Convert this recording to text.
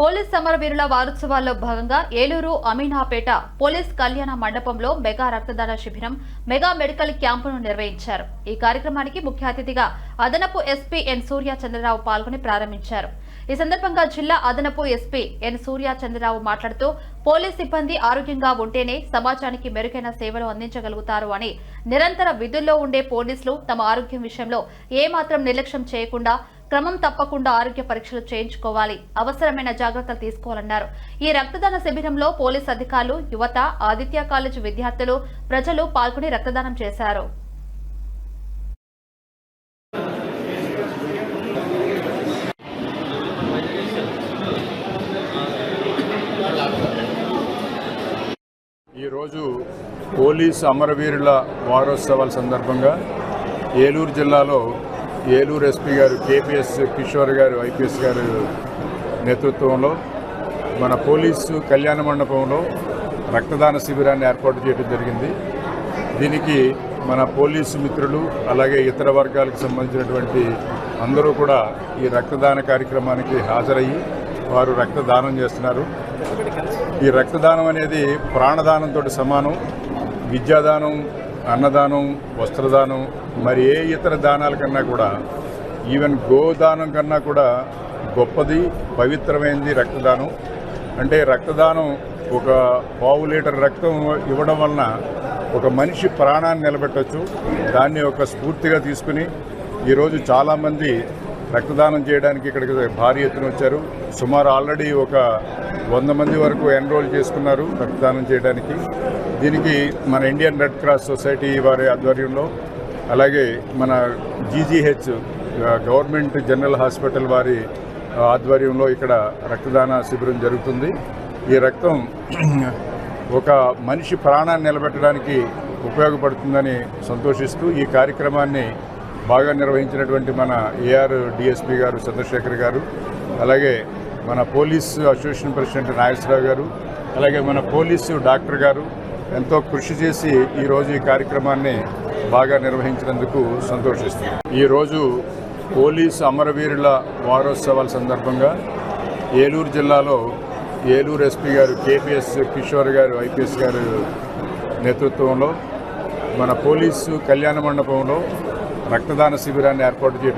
Police సమరవీరుల వారోత్సవాల్లో భాగంగా Eluru Aminapeta police కళ్యాణ మండపంలో మెగా రక్తదాన శిబిరం, మెగా మెడికల్ క్యాంపును నిర్వహించారు. ఈ కార్యక్రమానికి ముఖ్య అతిథిగా అదనపు ఎస్పీ ఎన్ సూర్య చంద్రరావు పాల్గొని ప్రారంభించారు. ఈ సందర్భంగా జిల్లా అదనపు ఎస్పీ ఎన్ సూర్య చంద్రరావు మాట్లాడుతూ పోలీస్ సిబ్బంది ఆరోగ్యంగా ఉంటేనే సమాజానికి మెరుగైన సేవలు అందించగలుగుతారు అని, నిరంతర విధుల్లో ఉండే పోలీసులు తమ ఆరోగ్యం విషయంలో ఏమాత్రం నిర్లక్ష్యం చేయకుండా క్రమం తప్పకుండా ఆరోగ్య పరీక్షలు చేయించుకోవాలి, అవసరమైన జాగ్రత్తలు తీసుకోవాలన్నారు. ఈ రక్తదాన శిబిరంలో పోలీస్ అధికారులు, యువత, ఆదిత్య కాలేజ్ విద్యార్థులు, ప్రజలు పాల్గొని రక్తదానం చేశారు. ఈరోజు పోలీసు అమరవీరుల వారోత్సవాల సందర్భంగా ఏలూరు జిల్లాలో ఏలూరు ఎస్పీ గారు కేపీఎస్ కిషోర్ గారు ఐపీఎస్ గారు నేతృత్వంలో మన పోలీసు కళ్యాణ మండపంలో రక్తదాన శిబిరాన్ని ఏర్పాటు చేయడం జరిగింది. దీనికి మన పోలీసు మిత్రులు అలాగే ఇతర వర్గాలకు సంబంధించినటువంటి అందరూ కూడా ఈ రక్తదాన కార్యక్రమానికి హాజరయ్యి వారు రక్తదానం చేస్తున్నారు. ఈ రక్తదానం అనేది ప్రాణదానంతో సమానం. విద్యాదానం, అన్నదానం, వస్త్రదానం, మరి ఏ ఇతర దానాల కన్నా కూడా, ఈవెన్ గోదానం కన్నా కూడా గొప్పది, పవిత్రమైనది రక్తదానం. అంటే రక్తదానం ఒక 1/2 లీటర్ రక్తం ఇవ్వడం వలన ఒక మనిషి ప్రాణాన్ని నిలబెట్టవచ్చు. దాన్ని ఒక స్ఫూర్తిగా తీసుకుని ఈరోజు చాలామంది రక్తదానం చేయడానికి ఇక్కడికి భారీ ఎత్తున వచ్చారు. సుమారు ఆల్రెడీ ఒక 100 మంది వరకు ఎన్రోల్ చేసుకున్నారు రక్తదానం చేయడానికి. దీనికి మన ఇండియన్ రెడ్ క్రాస్ సొసైటీ వారి ఆధ్వర్యంలో, అలాగే మన జీజీహెచ్ గవర్నమెంట్ జనరల్ హాస్పిటల్ వారి ఆధ్వర్యంలో ఇక్కడ రక్తదాన శిబిరం జరుగుతుంది. ఈ రక్తం ఒక మనిషి ప్రాణాన్ని నిలబెట్టడానికి ఉపయోగపడుతుందని సంతోషిస్తూ ఈ కార్యక్రమాన్ని బాగా నిర్వహించినటువంటి మన ఏఆర్ డిఎస్పీ గారు చంద్రశేఖర్ గారు, అలాగే మన పోలీస్ అసోసియేషన్ ప్రెసిడెంట్ నాగేశ్వరరావు గారు, అలాగే మన పోలీసు డాక్టర్ గారు ఎంతో కృషి చేసి ఈరోజు ఈ కార్యక్రమాన్ని బాగా నిర్వహించినందుకు సంతోషిస్తున్నాం. ఈరోజు పోలీసు అమరవీరుల వారోత్సవాల సందర్భంగా ఏలూరు జిల్లాలో ఏలూరు ఎస్పీ గారు కేపీఎస్ కిషోర్ గారు ఐపీఎస్ గారు నేతృత్వంలో మన పోలీసు కళ్యాణ మండపంలో రక్తదాన శిబిరాన్ని ఏర్పాటు చేయడం